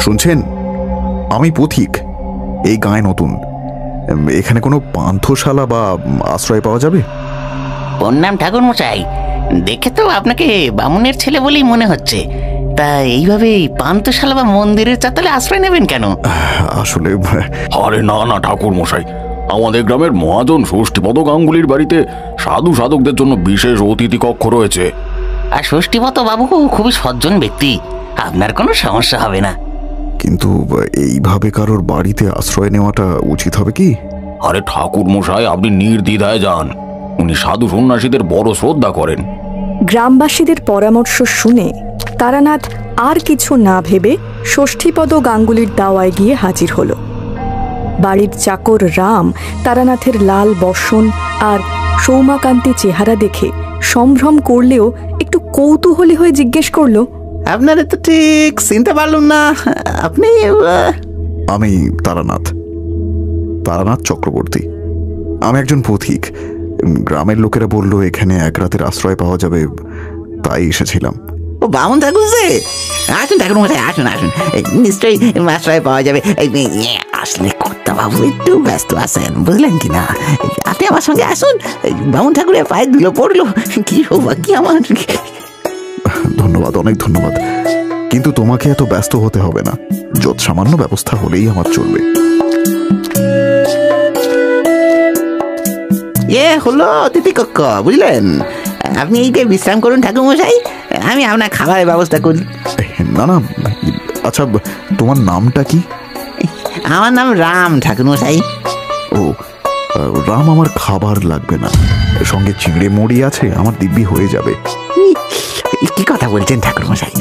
শুনছেন, আমি পথিক, এই গায়ে নতুন। এখানে কোনো পান্থশালা বা আশ্রয় পাওয়া যাবে? ওর নাম ঠাকুর মশাই, দেখে তো আপনাকে বামুনের ছেলে বলেই মনে হচ্ছে। তা এইভাবে পান্থশালা বা মন্দিরের চাতালে আশ্রয় নেবেন কেন? আসলে আরে না না ঠাকুর মশাই, আমাদের গ্রামের মহাজন ষষ্ঠীপদ গাঙ্গুলির বাড়িতে সাধু সাধকদের জন্য বিশেষ অতিথি কক্ষ রয়েছে। আর ষষ্ঠীপদ বাবু খুবই সজ্জন ব্যক্তি, আপনার কোনো সমস্যা হবে না। কিন্তু এইভাবে কারোর বাড়িতে আশ্রয় নেওয়াটা উচিত হবে কি? আরে ঠাকুর মশাই, আপনি নির্দ্বিধায় যান, উনি সাধু সন্ন্যাসীদের বড় শ্রদ্ধা করেন। গ্রামবাসীদের পরামর্শ শুনে তারানাথ আর কিছু না ভেবে ষষ্ঠীপদ গাঙ্গুলির দাওয়ায় গিয়ে হাজির হল। বাড়ির চাকর রাম তারানাথের লাল বসন আর সৌমাকান্তি চেহারা দেখে সম্ভ্রম করলেও একটু কৌতূহলী হয়ে জিজ্ঞেস করল, আপনারা তো ঠিক চিনতে পারলাম না, আপনি? আমি তারানাথ চক্রবর্তী। আমি একজন পথিক। গ্রামের লোকেরা বলল এখানে এক রাতের আশ্রয় পাওয়া যাবে, তাই এসেছিলাম। ও বামুন ঠাকুর যে, আসুন ঠাকুর মশাই, আসুন আসুন, নিশ্চয়ই আশ্রয় পাওয়া যাবে। আসলে কর্তা বাবু একটু ব্যস্ত আছেন, বুঝলেন কি না? আপনি আমার সঙ্গে আসুন, বামুন ঠাকুরের পায়ে ধুলো পড়লো, কি সৌভাগ্য আমার। ধন্যবাদ, অনেক ধন্যবাদ, কিন্তু তোমাকে এত ব্যস্ত হতে হবে না। যত সামান্য ব্যবস্থা হলেই আমার চলবে। হলো অতিথি কক্ষ, বুঝলেন? আপনি এইটাই বিশ্রাম করুন ঠাকুর মশাই, আমি আপনার খাবারের ব্যবস্থা করি। না না, আচ্ছা তোমার নামটা কি? আমার নাম রাম ঠাকুর মশাই। ও রাম, আমার খাবার লাগবে না, সঙ্গে চিংড়ি মুড়ি আছে, আমার দিব্যি হয়ে যাবে। কি কথা বলছেন ঠাকুর মশাই?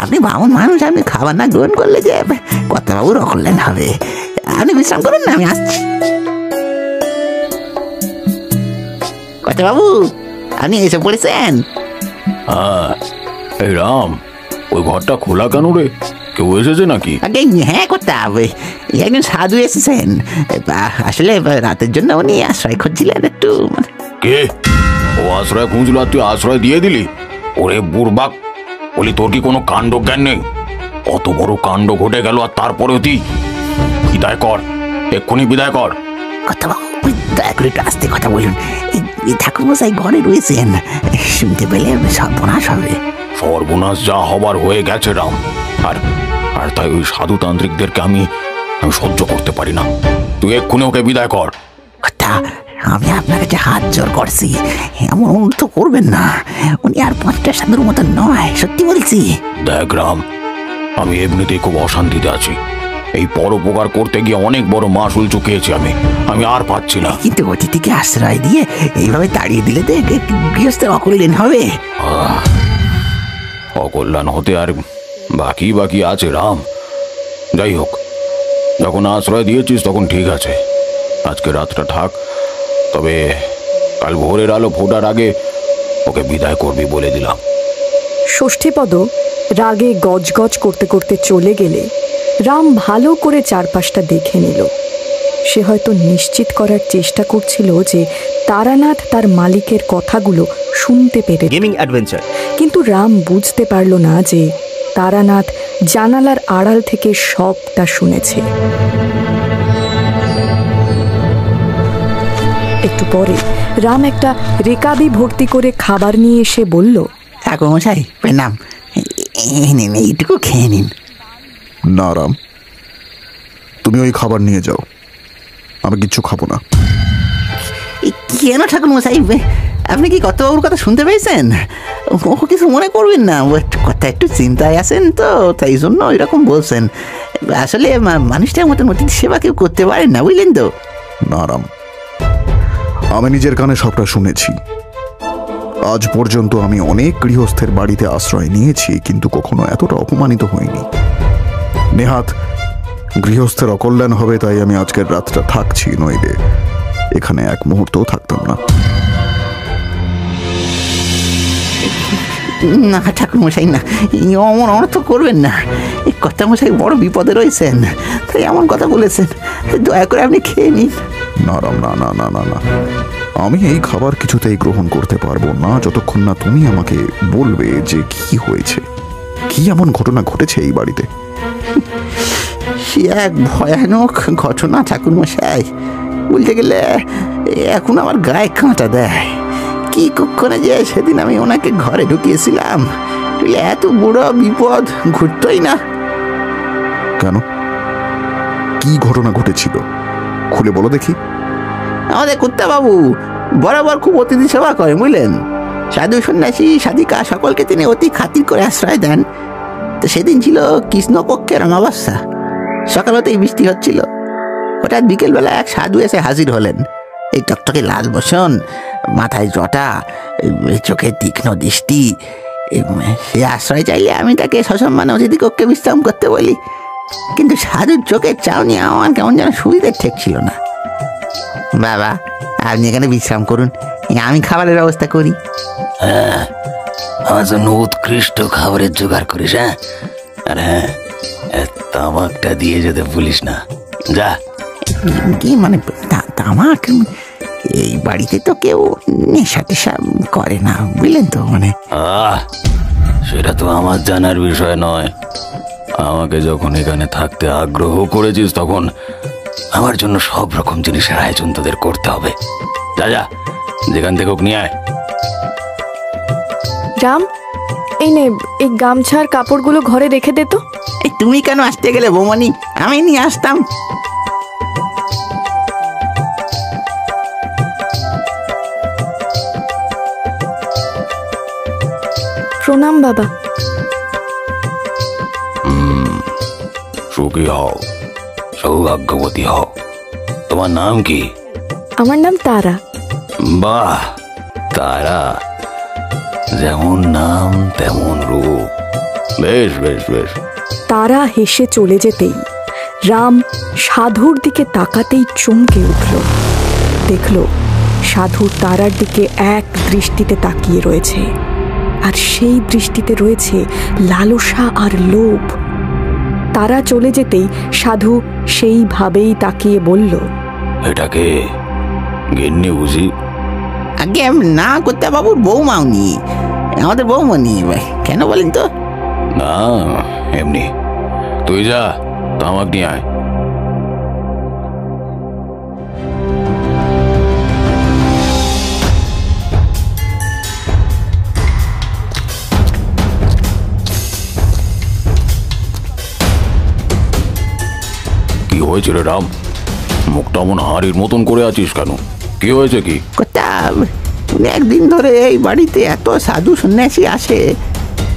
আপনি বামুন মানুষ, আপনি খাবার না গ্রহণ করলে যে কর্তাবাবুর অকল্যাণ হবে। আপনি বিশ্রাম করুন না, আমি আসছি। কর্তাবাবু, আপনি এসে পড়েছেন? হ্যাঁ, এই রাম, ওই ঘরটা খোলা কেন রে? কেউ এসেছে নাকি? হ্যাঁ কর্তা, একজন সাধু এসেছেন। আসলে রাতের জন্য উনি আশ্রয় খুঁজছিলেন একটু। কে? ও আশ্রয় খুঁজলো আর তুই আশ্রয় দিয়ে দিলি? ওরে বুড়বাক, বলি তোর কি কোনো কাণ্ড জ্ঞান নেই? অত বড় কাণ্ড ঘটে গেল আর তারপরেও তুই বিদায় কর, এক্ষুনি বিদায় কর। কর্তাবাবু, দয়া করে একটু আস্তে কথা বলুন, ঠাকুর মশাই ঘরে রয়েছেন, শুনতে পেলে সর্বনাশ হবে। সর্বনাশ যা হবার হয়ে গেছে রাম, আর আর তাই ওই সাধুতান্ত্রিকদেরকে আমি সহ্য করতে পারি না। তুই এক্ষুনি ওকে বিদায় কর। কর্তা, আমি আপনার কাছে হাত জোর করছি, এমন অনুরোধ করবেন না। উনি আর ৫টা সাধুর মতো নয়, সত্যি বলছি। দেখ রাম, আমি এমনিতেই খুব অশান্তিতে আছি। এই পরোপকার করতে গিয়ে অনেক বড় মাসুল চুকিয়েছি আমি আর পাচ্ছি না। কিন্তু অতিথিকে আশ্রয় দিয়ে এইভাবে তাড়িয়ে দিলে তো গৃহস্থের অকল্যাণ হবে। অকল্যাণ হতে আর বাকি আছে রাম। যাই হোক, যখন আশ্রয় দিয়েছিস তখন ঠিক আছে, আজকে রাতটা থাক, তবে কাল ভোরের আলো ফোটার আগে ওকে বিদায় করবি বলে দিলাম। ষষ্ঠীপদ রাগে গজগজ করতে করতে চলে গেলে রাম ভালো করে চারপাশটা দেখে নিল। সে হয়তো নিশ্চিত করার চেষ্টা করছিল যে তারানাথ তার মালিকের কথাগুলো শুনতে পেরে। কিন্তু রাম বুঝতে পারল না যে তারানাথ জানালার আড়াল থেকে সবটা শুনেছে। একটু পরে রাম একটা রেকাবি ভর্তি করে খাবার নিয়ে এসে বলল, ঠাকুর মশাই প্রণাম, এইটুকু খেয়ে নিন। না রাম, তুমি ওই খাবার নিয়ে যাও, আমি কিচ্ছু খাবো না। কেন ঠাকুর মশাই, আপনি কি কর্তাবাবুর কথা শুনতে পেয়েছেন? ও কিছু মনে করবেন না, ও কথা একটু চিন্তায় আছেন তো, তাই জন্য এরকম বলছেন। আসলে মানুষটার মতন অতিথি সেবা কেউ করতে পারেন না, বুঝলেন তো। না রাম, আমি নিজের কানে সবটা শুনেছি। আজ পর্যন্ত আমি অনেক গৃহস্থের বাড়িতে আশ্রয় নিয়েছি, কিন্তু কখনো এতটা অপমানিত হইনি। নেহাত গৃহস্থের অকল্যাণ হবে তাই আমি আজকের রাতটা থাকছি, নইলে এখানে এক মুহূর্তও থাকতাম না। না ঠাকুর মশাই, না, অমন অনর্থ করবেন না। এই কর্তা মশাই বড় বিপদে রয়েছেন, তাই এমন কথা বলেছেন। দয়া করে আপনি খেয়ে নিন। না রাম, না না না না না, আমি এই খাবার কিছুতেই গ্রহণ করতে পারবো না যতক্ষণ না তুমি আমাকে বলবে যে কি হয়েছে, কি এমন ঘটনা ঘটেছে এই বাড়িতে। সে এক ভয়ানক ঘটনা ঠাকুরমশাই। বলতে গেলে এখন আমার গায়ে কাঁটা দেয়। কি কক্ষণে যে সেদিন আমি ওনাকে ঘরে ঢুকিয়েছিলাম, এত বড় বিপদ ঘটতই না। কেন, কি ঘটনা ঘটেছিল খুলে বলো দেখি। আমাদের কুত্তা বাবু বরাবর খুব অতিথি সেবা করে, বুঝলেন। সাধু সন্ন্যাসী সাধিকা সকলকে তিনি অতি খাতির করে আশ্রয় দেন। তো সেদিন ছিল কৃষ্ণপক্ষের অমাবস্যা। সকাল হতেই বৃষ্টি হচ্ছিল। হঠাৎ বিকেলবেলা এক সাধু এসে হাজির হলেন। এই টকটকে লাল বসন, মাথায় জটা, চোখে তীক্ষ্ণ দৃষ্টি। সে আশ্রয় চাইলে আমি তাকে সসম্মানে অতিথি কক্ষে বিশ্রাম করতে বলি, কিন্তু সাধুর চোখের চাউনি আমার কেমন যেন সুবিধের ঠেক ছিল না। বাবা, আপনি এখানে বিশ্রাম করুন, আমি খাবারের ব্যবস্থা করি। হ্যাঁ, আমার জন্য উৎকৃষ্ট খাবারের জোগাড় করিস। হ্যাঁ, আর হ্যাঁ, তামাকটা দিয়ে যেতে ভুলিস না। যা। কি মানে তামাক? এই বাড়িতে তো কেউ নেশা টেশা করে না, বুঝলেন তো। মানে সেটা তো আমার জানার বিষয় নয়। আমাকে যখন এখানে থাকতে আগ্রহ করেছিস, তখন আমার জন্য সব রকম জিনিসের আয়োজন তোদের করতে হবে। যা যা, যেখান থেকে হোক নিয়ে আয়। রাম, এই নে, এই গামছার কাপড়গুলো ঘরে রেখে দে তো। এই তুমি কেন আসতে গেলে বৌমনি? আমি নিয়ে আসতাম। প্রণাম বাবা। সুখী হও, সৌভাগ্যবতী হও। তোমার নাম কি? আমার নাম তারা। বাহ, তারা, যেমন নাম তেমন রূপ। বেশ বেশ বেশ। তারা হেসে চলে যেতেই রাম সাধুর দিকে তাকাতেই চমকে উঠল। দেখল সাধু তারার দিকে এক দৃষ্টিতে তাকিয়ে রয়েছে, আর সেই দৃষ্টিতে রয়েছে লালসা আর লোভ। তারা চলে যেতেই সাধু সেইভাবেই তাকিয়ে বলল, এটাকে গিন্নি বুঝি? আগে না করতে বাবুর বৌমা উনি, আমাদের বৌমনি। কেন বলেন তো? না, এমনি। তুই যা, তামাক নিয়ে আয়। কি হয়েছে রে রাম? মুখটা এমন হাঁড়ির মতন করে আছিস কেন? কি হয়েছে কি? একদিন ধরে এই বাড়িতে এত সাধু সন্ন্যাসী আসে,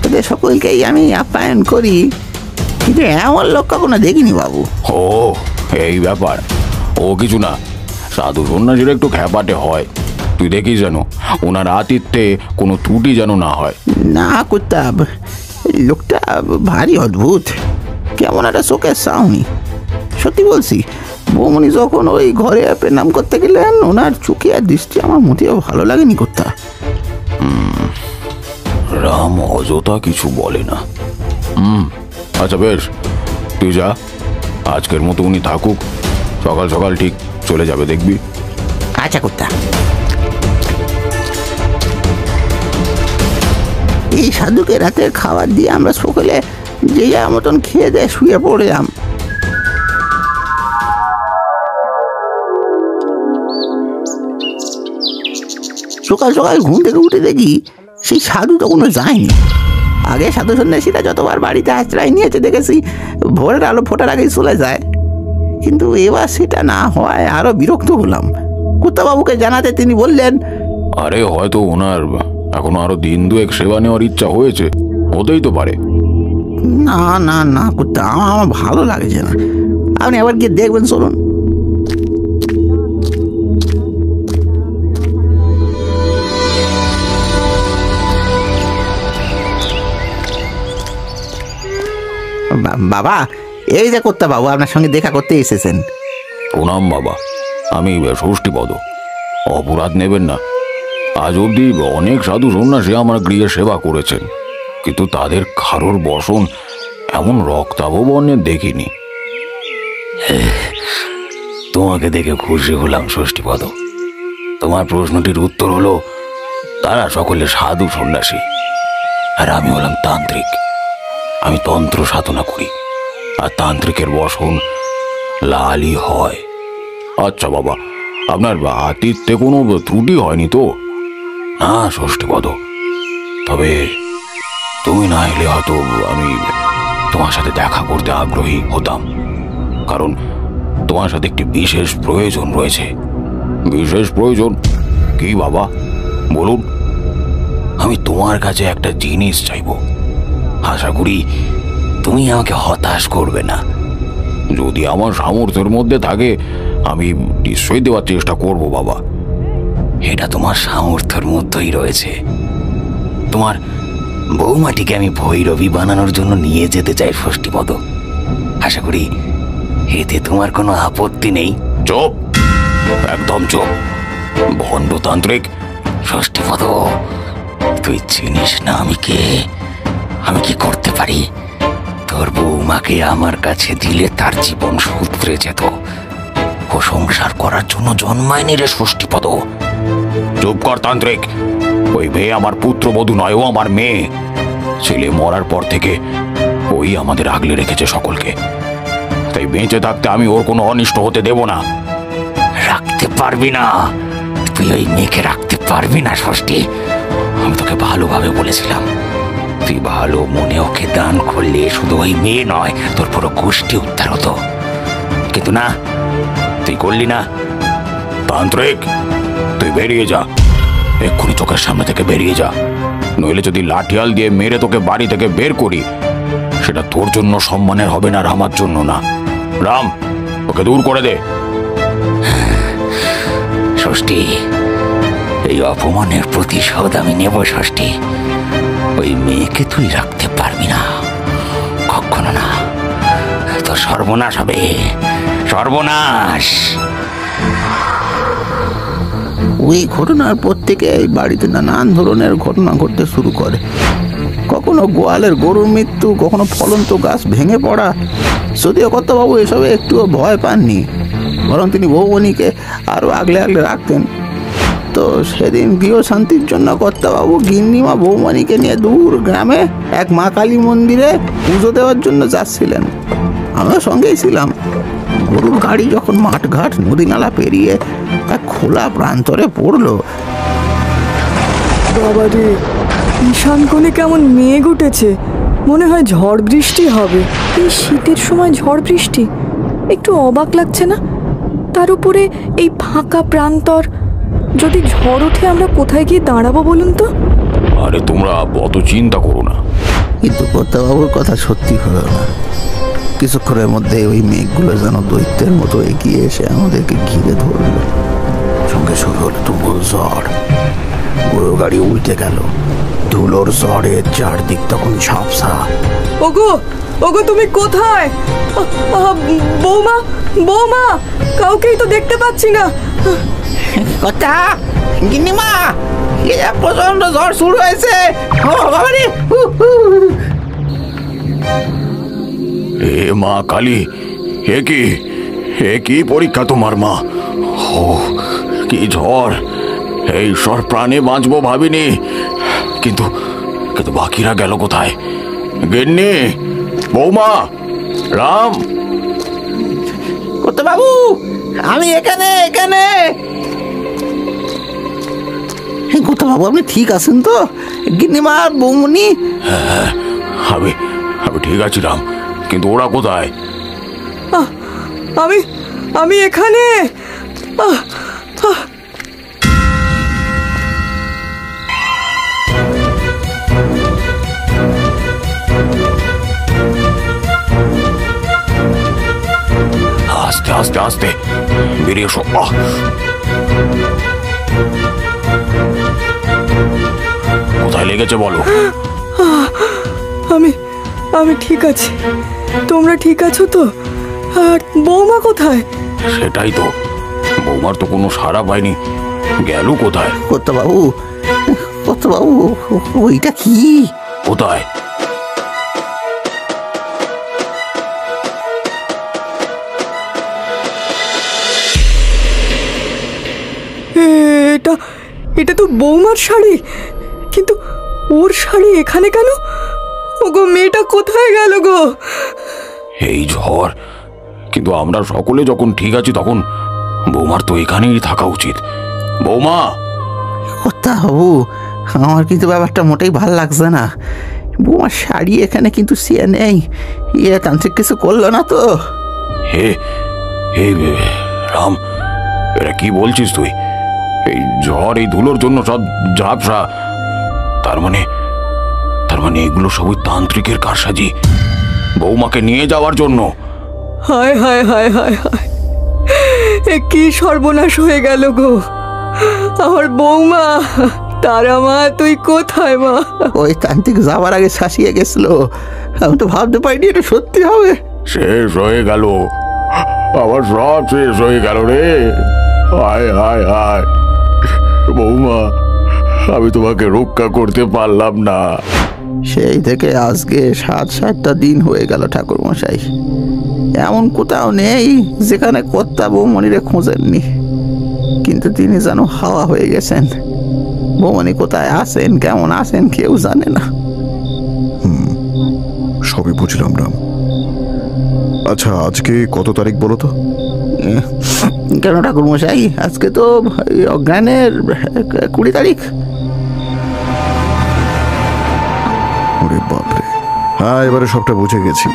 তাদের সকলকেই আমি আপ্যায়ন করি, কিন্তু এমন লোক কখনো দেখিনি বাবু। ও, এই ব্যাপার। ও কিছু না, সাধু সন্ন্যাসীরা একটু খ্যাপাটে হয়। তুই দেখিস যেন ওনার আতিথ্যে কোনো ত্রুটি যেন না হয়। না কুত্তাব, লোকটা ভারী অদ্ভুত, কেমন একটা চোখের সাউনি। সত্যি বলছি, বৌমনি যখন ওই ঘরে প্রণাম করতে গেলেন, ওনার চোখে আর দৃষ্টি আমার মোটেও ভালো লাগেনি কুত্তা। রাম অযথা কিছু বলে না। আচ্ছা বেশ, তুই যা, আজকের মতো উনি থাকুক, সকাল সকাল ঠিক চলে যাবে, দেখবি। আচ্ছা কুত্তা। এই সাধুকে রাতে খাবার দিয়ে আমরা সকলে যে যার মতন খেয়ে দিয়ে শুয়ে পড়লাম। সকাল সকাল ঘুম থেকে উঠে দেখি সেই সাধু তখনও যায়নি। আগে সাধু সন্ন্যাসীরা যতবার বাড়িতে আশ্রয় নিয়েছে দেখেছি ভোরের আলো ফোটার আগেই চলে যায়, কিন্তু এবার সেটা না হওয়ায় আরো বিরক্ত হলাম। কুত্তাবাবুকে জানাতে তিনি বললেন, আরে হয়তো ওনার এখনো আরো দিন দুয়েক সেবা নেওয়ার ইচ্ছা হয়েছে, হতেই তো পারে। না না না কুত্তা, আমার ভালো লাগছে না, আপনি আবার গিয়ে দেখবেন, চলুন। বাবা, এই যে কুত্তা বাবু আপনার সঙ্গে দেখা করতে এসেছেন। প্রণাম বাবা, আমি ষষ্ঠীপদ। অপরাধ নেবেন না। আজ অবধি অনেক সাধু সন্ন্যাসী আমার গৃহে সেবা করেছেন, কিন্তু তাদের কারোর বসন এমন রক্তাভ বর্ণের দেখিনি। তোমাকে দেখে খুশি হলাম ষষ্ঠীপদ। তোমার প্রশ্নটির উত্তর হলো, তারা সকলে সাধু সন্ন্যাসী, আর আমি হলাম তান্ত্রিক। আমি তন্ত্র সাধনা করি। আর তান্ত্রিকের বসন লালই হয়। আচ্ছা বাবা, আপনার আতিথ্যে কোনো ত্রুটি হয়নি তো? না ষষ্ঠীপদ, তবে তুমি না এলে হয়তো আমি তোমার সাথে দেখা করতে আগ্রহী হতাম, কারণ তোমার সাথে একটি বিশেষ প্রয়োজন রয়েছে। বিশেষ প্রয়োজন? কি বাবা বলুন। আমি তোমার কাছে একটা জিনিস চাইব, আশা করি তুমি আমাকে হতাশ করবে না। যদি আমার সামর্থ্যের মধ্যে থাকে আমি নিশ্চয়ই দেওয়ার চেষ্টা করব বাবা। এটা তোমার সামর্থ্যের মধ্যেই রয়েছে। তোমার বৌমাটিকে আমি ভৈরবী বানানোর জন্য নিয়ে যেতে চাই ষষ্ঠীপদ। আশা করি এতে তোমার কোনো আপত্তি নেই। চুপ, একদম চুপ, ভণ্ডতান্ত্রিক। ষষ্ঠীপদ, তুই চিনিস না আমি কে, আমি কি করতে পারি। তোর বৌমাকে আমার কাছে দিলে তার জীবন সূত্রে যেত। ও সংসার করার জন্য জন্মায়নি রে ষষ্ঠীপদ। চুপ কর তান্ত্রিক। ওই মেয়ে আমার পুত্রবধূ নয়, ও আমার মেয়ে। ছেলে মরার পর থেকে ওই আমাদের আগলে রেখেছে সকলকে, তাই বেঁচে থাকতে আমি ওর কোনো অনিষ্ট হতে দেব না। রাখতে পারবি না, তুই ওই মেয়েকে রাখতে পারবি না ষষ্ঠী। আমি তোকে ভালোভাবে বলেছিলাম, তুই ভালো মনে ওকে দান করলে শুধু ওই মেয়ে নয়, তোর পুরো গোষ্ঠী উদ্ধার হতো। কিন্তু না, তুই করলি না। তান্ত্রিক, তুই বেরিয়ে যা, এক্ষুনি চোখের সামনে থেকে বেরিয়ে যা। নইলে যদি লাঠিয়াল দিয়ে মেরে তোকে বাড়ি থেকে বের করি, সেটা তোর জন্য সম্মানের হবে না, আর আমার জন্য না। রাম, ওকে দূর করে দে। ষষ্ঠী, এই অপমানের প্রতিশোধ আমি নেব ষষ্ঠী। ওই মেয়েকে তুই রাখতে পারবি না, কখনো না। তো সর্বনাশ হবে, সর্বনাশ। ওই ঘটনার পর থেকে এই বাড়িতে নানান ধরনের ঘটনা ঘটতে শুরু করে। কখনো গোয়ালের গরুর মৃত্যু, কখনো ফলন্ত গাছ ভেঙে পড়া। যদিও কর্তাবাবু এসবে একটুও ভয় পাননি, বরং তিনি বৌমণিকে আরও আগলে আগলে রাখতেন। তো সেদিন গৃহ শান্তির জন্য কর্তাবাবু গিন্নিমা বৌমণিকে নিয়ে দূর গ্রামে এক মা কালী মন্দিরে পুজো দেওয়ার জন্য যাচ্ছিলেন। আমিও সঙ্গেই ছিলাম। গরুর গাড়ি যখন মাঠঘাট নদী নালা পেরিয়ে এক খোলা প্রান্তরে পড়লো। বাবারে, ঈশান কোণে কেমন মেঘ উঠেছে, মনে হয় ঝড় বৃষ্টি হবে। এই শীতের সময় ঝড় বৃষ্টি, একটু অবাক লাগছে না? তার উপরে এই ফাঁকা প্রান্তর, যদি ঝড় ওঠে আমরা কোথায় গিয়ে দাঁড়াবো বলুন তো? আরে তোমরা অত চিন্তা করো না। কিন্তু কর্তাবাবুর কথা সত্যি হলো না। কিছুক্ষণের মধ্যে ওই মেঘগুলো যেন দৈত্যের মতো এগিয়ে এসে আমাদেরকে ঘিরে ধরলো। সঙ্গে শুরু হলো তুমুল ঝড়। গরুর গাড়ি উল্টে গেল। ধুলোর ঝড়ে চারদিক তখন ঝাপসা। ওগো, ওগো, তুমি কোথায়? বৌমা, বৌমা, কাউকেই তো দেখতে পাচ্ছি না। কথা গিন্নিমা, প্রচন্ড ঝড় শুরু হয়েছে। এ মা কালী, এ কি পরীক্ষা তোমার মা? ও কি ঝড়! এই সর প্রাণে বাঁচবো ভাবিনি, কিন্তু কিন্তু বাকিরা গেল কোথায়? গিন্নি, বৌমা, রাম। কর্তাবাবু, আমি এখানে এখানে। কর্তাবাবু, আপনি ঠিক আছেন তো? গিন্নিমা, বৌমনি? হ্যাঁ, আমি ঠিক আছি রাম, কিন্তু ওরা কোথায়? আমি এখানে। আস্তে আস্তে আস্তে বেরিয়ে এসো। কোথায় লেগেছে বলো? আমি ঠিক আছি। তোমরা ঠিক আছো তো? আর বৌমা কোথায়? সেটাই তো, বৌমার তো কোনো সাড়া পাইনি, গেল কোথায়? কর্তাবাবু, কর্তাবাবু, ওইটা কি? কোথায়? এটা তো বৌমার শাড়ি, কিন্তু ওর শাড়ি এখানে কেন? ওগো, মেয়েটা কোথায় গেল গো? এই ঝড়, কিন্তু আমরা সকলে যখন ঠিক আছি তখন বৌমার তো এখানেই থাকা উচিত। বৌমা! কথা হবু, আমার কিন্তু ব্যাপারটা মোটেই ভাল লাগছে না। বৌমার শাড়ি এখানে কিন্তু সিয়ে নেই। তান্ত্রিক কিছু করলো না তো? হে হে রাম, এটা কি বলছিস তুই? এই ঝড়, এই ধুলোর জন্য সব ঝাপসা। তার মানে এগুলো সবই তান্ত্রিকের কারসাজি, বৌমাকে নিয়ে যাওয়ার জন্য। হায় হায় হায় হায় হায়, এ কি সর্বনাশ হয়ে গেল গো! আমার বৌমা, তারা মা, তুই কোথায় মা? ওই তান্ত্রিক যাওয়ার আগে শাসিয়ে গেছিল। আমি তো ভাবতে পারিনি এটা সত্যি হবে। শেষ হয়ে গেল, আমার সব শেষ হয়ে গেল রে। হায় হায় হায় বৌমা, আমি তোমাকে রক্ষা করতে পারলাম না। সেই থেকে আজকে 7-8টা দিন হয়ে গেল ঠাকুর মশাই, এমন কোথাও নেই যেখানে কর্তা বৌমণিরে খোঁজেননি। কিন্তু তিনি যেন হাওয়া হয়ে গেছেন। বৌমণি কোথায় আছেন, কেমন আছেন, কেউ জানে না। সবই বুঝলাম রাম। আচ্ছা, আজকে কত তারিখ বলো তো? কেন ঠাকুর মশাই, আজকে তো অজ্ঞানের 20 তারিখ। ওরে বাপরে! হ্যাঁ, এবারে সবটা বুঝে গেছি।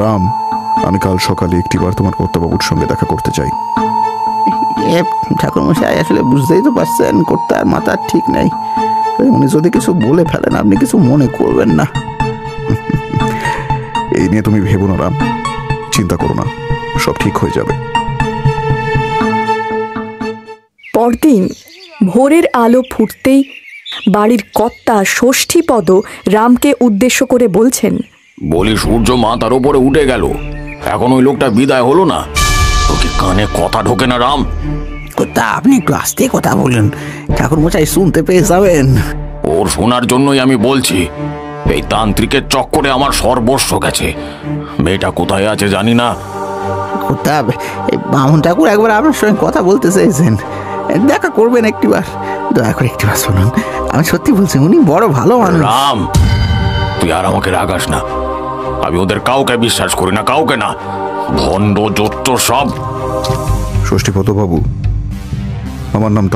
রাম, আমি কাল সকালে একটিবার তোমার কর্তাবাবুর সঙ্গে দেখা করতে চাই। ঠাকুর মশাই, আসলে বুঝতেই তো পারছেন, কর্তার মাথার ঠিক নেই। উনি যদি কিছু বলে ফেলেন, আপনি কিছু মনে করবেন না। এই নিয়ে তুমি ভেবো না রাম, চিন্তা করো না, সব ঠিক হয়ে যাবে। পরদিন ভোরের আলো ফুটতেই বাড়ির কর্তা ষষ্ঠীপদ রামকে উদ্দেশ্য করে বলছেন, বলি সূর্য মাথার উপরে উঠে গেল, এখন ওই লোকটা বিদায় হলো না? তোকে কানে কথা ঢোকে না রাম? কর্তা, আপনি একটু আস্তে কথা বলুন, ঠাকুর মশাই শুনতে পেয়ে যাবেন। ওর শোনার জন্যই আমি বলছি। এই তান্ত্রিকের চক্করে আমার সর্বস্ব গেছে। মেয়েটা কোথায় আছে জানি না। কর্তা, এই বামন ঠাকুর একবার আপনার সঙ্গে কথা বলতে চাইছেন, দেখা করবেন একটিবার। দয়া করে একটিবার শুনুন, আমি সত্যি বলছি, উনি বড় ভালো মানুষ। রাম, তুই আর আমাকে রাগাস না। আমি ওদের কাউকে বিশ্বাস করি না, কাউকে না। ভণ্ড জোচ্চ সব। ষষ্ঠীপদ বাবু, আমার নাম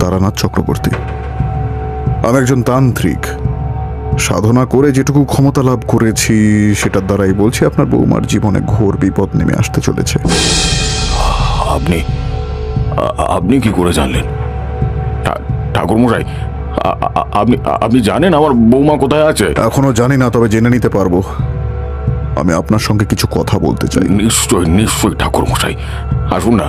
তারানাথ চক্রবর্তী। আমি একজন তান্ত্রিক। সাধনা করে যেটুকু ক্ষমতা লাভ করেছি সেটার দ্বারাই বলছি আপনার বৌমার জীবনে ঘোর বিপদ নেমে আসতে চলেছে। আপনি কি করে জানলেন? ঠাকুর মশাই, আপনি জানেন আমার বৌমা কোথায় আছে? এখনো জানি না, তবে জেনে নিতে পারবো। আমি আপনার সঙ্গে কিছু কথা বলতে চাই। নিশ্চয় নিশ্চয় ঠাকুর মশাই, আসুন না।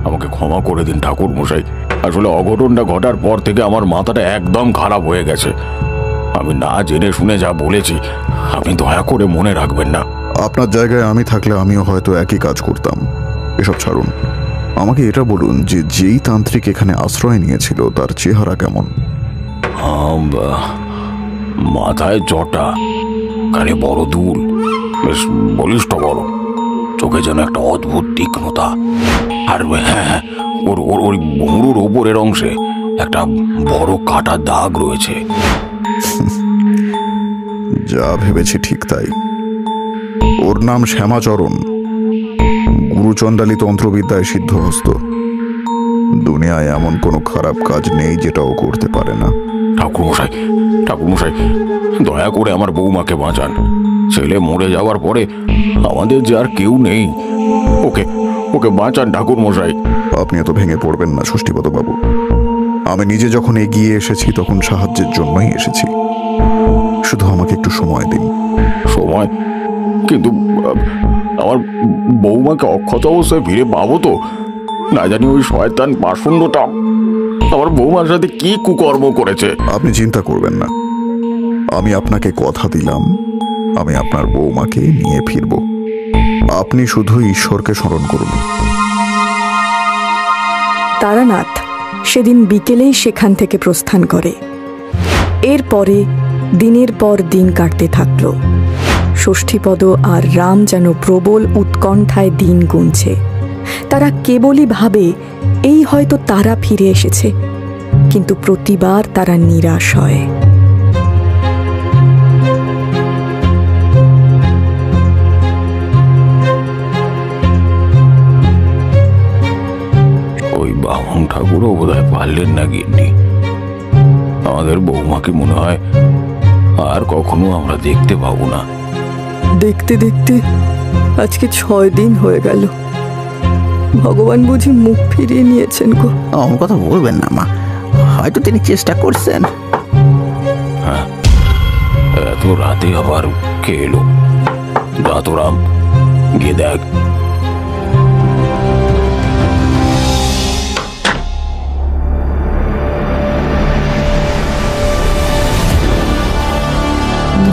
আমাকে ক্ষমা করে দিন ঠাকুর মশাই। আসলে অঘটনটা ঘটার পর থেকে আমার মাথাটা একদম খারাপ হয়ে গেছে। আমি না জেনে শুনে যা বলেছি, আপনি দয়া করে মনে রাখবেন না। আপনার জায়গায় আমি থাকলে আমিও হয়তো একই কাজ করতাম। এসব ছাড়ুন, আমাকে এটা বলুন যে যেই তান্ত্রিক এখানে আশ্রয় নিয়েছিল তার চেহারা কেমন? মাথায় জটা, কানে বড় দুল, বেশ বলিষ্ঠ বড়, চোখে যেন একটা অদ্ভুত তীক্ষ্ণতা। আর হ্যাঁ, ওর ভুঁড়ুর ওপরের অংশে একটা বড় কাটা দাগ রয়েছে। যা ভেবেছি ঠিক তাই। ওর নাম শ্যামাচরণ, গুরুচণ্ডালী তন্ত্রবিদ্যায় সিদ্ধহস্ত। দুনিয়ায় এমন কোনো খারাপ কাজ নেই যেটা ও করতে পারে না। ঠাকুরমশাই, দয়া করে আমার বৌমাকে বাঁচান। ছেলে মরে যাওয়ার পরে আমাদের যে আর কেউ নেই। ওকে বাঁচান ঠাকুরমশাই। আপনি এত ভেঙে পড়বেন না ষষ্ঠীপদ বাবু। আমি নিজে যখন এগিয়ে এসেছি তখন সাহায্যের জন্যই এসেছি। শুধু আমাকে একটু সময় দিন। সময়? কিন্তু আমার বৌমাকে অক্ষত অবস্থায় ফিরে পাবো তো? না জানি ওই শয়তান পাষণ্ডটা আমার বৌমার সাথে কি কুকর্ম করেছে। আপনি চিন্তা করবেন না, আমি আপনাকে কথা দিলাম আমি আপনার বৌমাকে নিয়ে ফিরব। আপনি শুধু ঈশ্বরকে স্মরণ করুন। তারানাথ সেদিন বিকেলেই সেখান থেকে প্রস্থান করে। এরপরে দিনের পর দিন কাটতে থাকল। ষষ্ঠীপদ আর রাম যেন প্রবল উৎকণ্ঠায় দিন গুনছে। তারা কেবলই ভাবে এই হয়তো তারা ফিরে এসেছে, কিন্তু প্রতিবার তারা নিরাশ হয়। রাম ঠাকুরও বোধহয় পারলেন না গিন্নি। আমাদের বৌমাকে মনে হয় আর কখনো আমরা দেখতে পাবো না। দেখতে দেখতে আজকে 6 দিন হয়ে গেল। ভগবান বুঝি মুখ ফিরিয়ে নিয়েছেন গো। আমার কথা বলবেন না মা, হয়তো তিনি চেষ্টা করছেন। হ্যাঁ, এত রাতে আবার কে এলো? যা তো রাম, গিয়ে দেখ।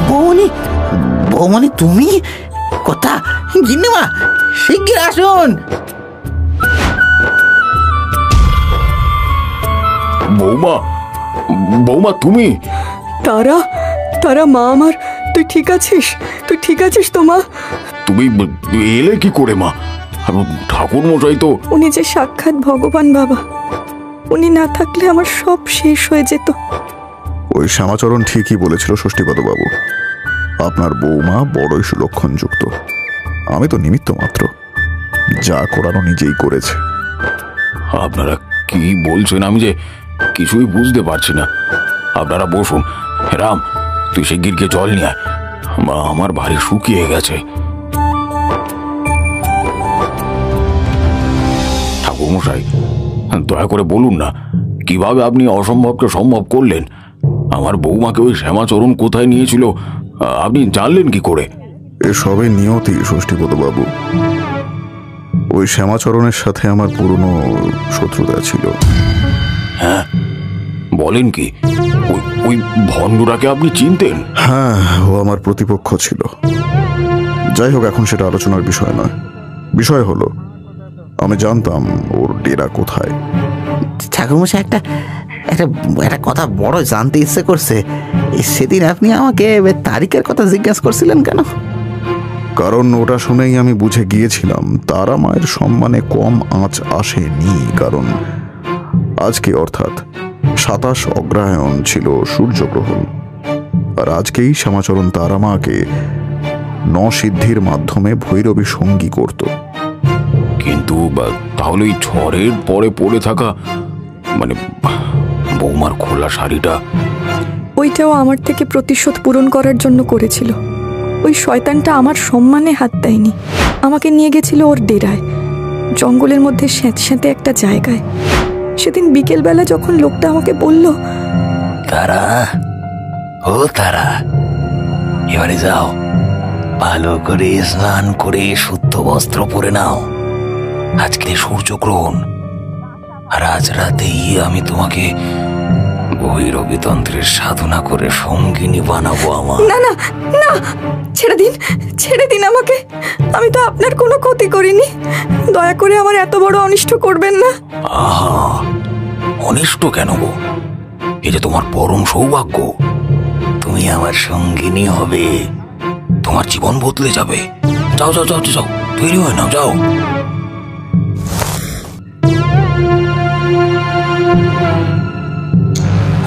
বৌমনি, বৌমনি তুমি কথা গিন্নিমা, শিগগির আসুন। বৌমা, বৌমা তুমি? তারা তারা মা আমার, তুই ঠিক আছিস? তুই ঠিক আছিস তো মা? তুমি এলে কি করে মা? ঠাকুর মশাই তো। উনি যে সাক্ষাৎ ভগবান বাবা, উনি না থাকলে আমার সব শেষ হয়ে যেত। ওই শ্যামাচরণ ঠিকই বলেছিল ষষ্ঠীপদ বাবু, আপনার বৌমা বড়ই সুলক্ষণযুক্ত। আমি তো নিমিত্ত মাত্র, যা করারও নিজেই করেছে। আপনারা কি বলছেন আমি যে কিছুই বুঝতে পারছি না। আপনারা বসুন। রাম, তুই শিগগির গিয়ে জল নিয়ে আয়, আমার ভারী শুকিয়ে গেছে। ঠাকুর মশাই, দয়া করে বলুন না, কিভাবে আপনি অসম্ভবকে সম্ভব করলেন? আমার বৌমাকে ওই শ্যামাচরণ কোথায় নিয়েছিল আপনি জানলেন কি করে? এসবে নিয়তি ষষ্ঠীপদ বাবু। ওই শ্যামাচরণের সাথে আমার পুরনো শত্রুতা ছিল। হ্যাঁ, বলেন কি? ওই ভণ্ডটাকে আপনি চিনতেন? হ্যাঁ, ও আমার প্রতিপক্ষ ছিল। যাই হোক, এখন সেটা আলোচনার বিষয় নয়। বিষয় হলো, আমি জানতাম ওর ডেরা কোথায়। ঠাকুরমশাই, একটা একটা একটা কথা বড় জানতে ইচ্ছে করছে। সেদিন আপনি আমাকে তারিখের কথা জিজ্ঞাসা করছিলেন কেন? কারণ ওটা শুনেই আমি বুঝে গিয়েছিলাম তারা মায়ের সম্মানে কম আঁচ আসেনি। কারণ আজকে অর্থাৎ 27 অগ্রহায়ণ ছিল সূর্যগ্রহণ, আর আজকেই শ্যামাচরণ তারা মাকে 9 সিদ্ধির মাধ্যমে ভৈরবী সঙ্গী করত। কিন্তু তাহলে ওই ঝড়ের পরে পড়ে থাকা মানে বৌমার খোলা শাড়িটা? ওইটাও আমার থেকে প্রতিশোধ পূরণ করার জন্য করেছিল। ওই শয়তানটা আমার সম্মানে হাত দেয়নি, আমাকে নিয়ে গেছিল ওর ডেরায়, জঙ্গলের মধ্যে স্যাঁতস্যাঁতে একটা জায়গায়। সেদিন বিকেলবেলা যখন লোকটা আমাকে বলল, তারা, ও তারা, এবারে যাও, ভালো করে স্নান করে শুদ্ধ বস্ত্র পরে নাও। আজকে সূর্যগ্রহণ, আর আজ রাতেই আমি তোমাকে ভৈরবী তন্ত্রের সাধনা করে সঙ্গিনী বানাবো আমার। না না না, ছেড়ে দিন, ছেড়ে দিন আমাকে। আমি তো আপনার কোনো ক্ষতি করিনি, দয়া করে আমার এত বড় অনিষ্ট করবেন না। আহা, অনিষ্ট কেন গো? এই যে তোমার পরম সৌভাগ্য, তুমি আমার সঙ্গিনী হবে, তোমার জীবন বদলে যাবে। যাও যাও যাও যাও, তৈরি হয়ে নাও, যাও।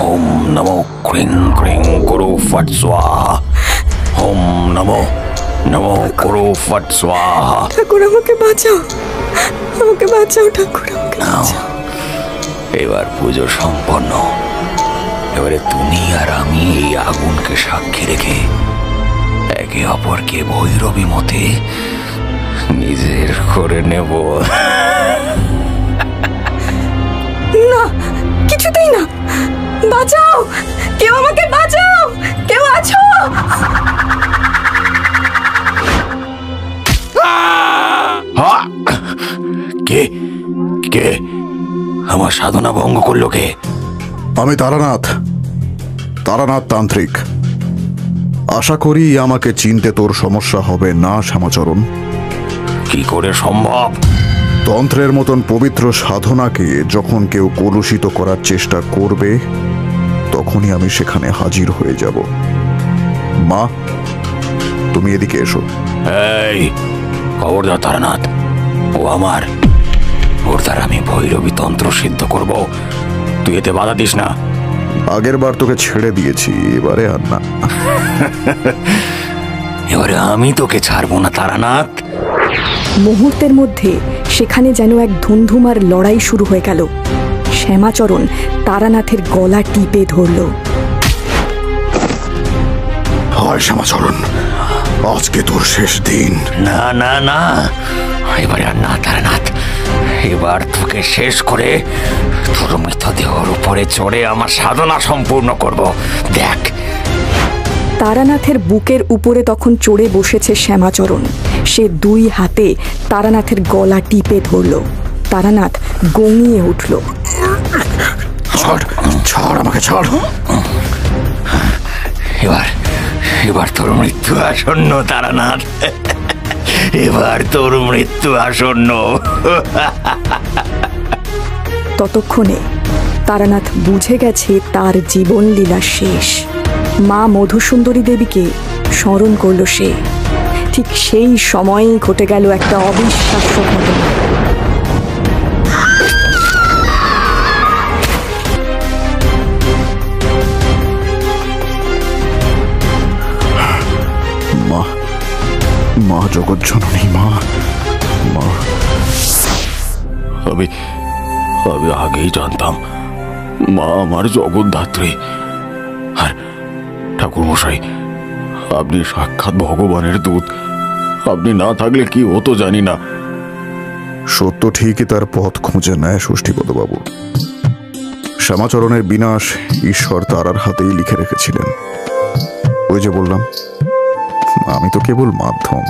ওম নমো ক্রিং ক্রিং গুরু ফট স্বাহা। ওম নমো নমো গুরু ফট স্বাহা। ঠাকুর আমাকে বাঁচাও, আমাকে বাঁচাও ঠাকুর, আমাকে বাঁচাও। এবার পুজো সম্পন্ন। এবারে তুমি আর আমি এই আগুনকে সাক্ষী রেখে একে অপরকে ভৈরবী মতে নিজের করে নেব। না, কিছুতেই না, বাঁচাও, কেউ আমাকে বাঁচাও, কেউ আছো? কে কে আমার সাধনা ভঙ্গ করলো কে? আমি তারানাথ, তারানাথ তান্ত্রিক। আশা করি আমাকে চিনতে তোর সমস্যা হবে না শ্যামাচরণ। কি করে সম্ভব? তন্ত্রের মতন পবিত্র সাধনাকে যখন কেউ কলুষিত করার চেষ্টা করবে, তখনই আমি সেখানে হাজির হয়ে যাব। মা, তুমি এদিকে এসো। এই খবরদার তারানাথ, ও আমার, ওর দ্বারা আমি ভৈরবী তন্ত্র সিদ্ধ করব, তুই এতে বাধা দিস না। আগের বার তোকে ছেড়ে দিয়েছি, এবারে আর না। এবারে আমি তোকে ছাড়বো না তারানাথ। মুহূর্তের মধ্যে সেখানে যেন এক ধুমধুমার লড়াই শুরু হয়ে গেল। শ্যামাচরণ তারানাথের গলা টিপে ধরল। হয় শ্যামাচরণ, আজকে তোর শেষ দিন। না না না, এবারে আর না তারানাথ, এবার তোকে শেষ করে তোর মৃতদেহর উপরে চড়ে আমার সাধনা সম্পূর্ণ করব। দেখ। তারানাথের বুকের উপরে তখন চড়ে বসেছে শ্যামাচরণ। সে 2 হাতে তারানাথের গলা টিপে ধরল। তারানাথ গঙিয়ে উঠল। ছাড়, ছাড় আমাকে, ছাড়। এবার তোর মৃত্যু আসন্ন তারানাথ, এবার তোর মৃত্যু আসন্ন। ততক্ষণে তারানাথ বুঝে গেছে তার জীবনলীলা শেষ। মা মধুসুন্দরী দেবীকে স্মরণ করল সে। ঠিক সেই সময়েই ঘটে গেল একটা অবিশ্বাস্য ঘটনা। মা, মা জগজ্জননী, মা, মা। আমি আগেই জানতাম মা আমার জগদ্ধাত্রী। আর ঠাকুরমশাই, আপনি সাক্ষাৎ ভগবানের দূত। আপনি না থাকলে কি হতো জানি না। সত্য ঠিকই তার পথ খুঁজে নেয় ষষ্ঠীপদ বাবু। শ্যামাচরণের বিনাশ ঈশ্বর তারার হাতেই লিখে রেখেছিলেন। ওই যে বললাম, আমি তো কেবল মাধ্যম।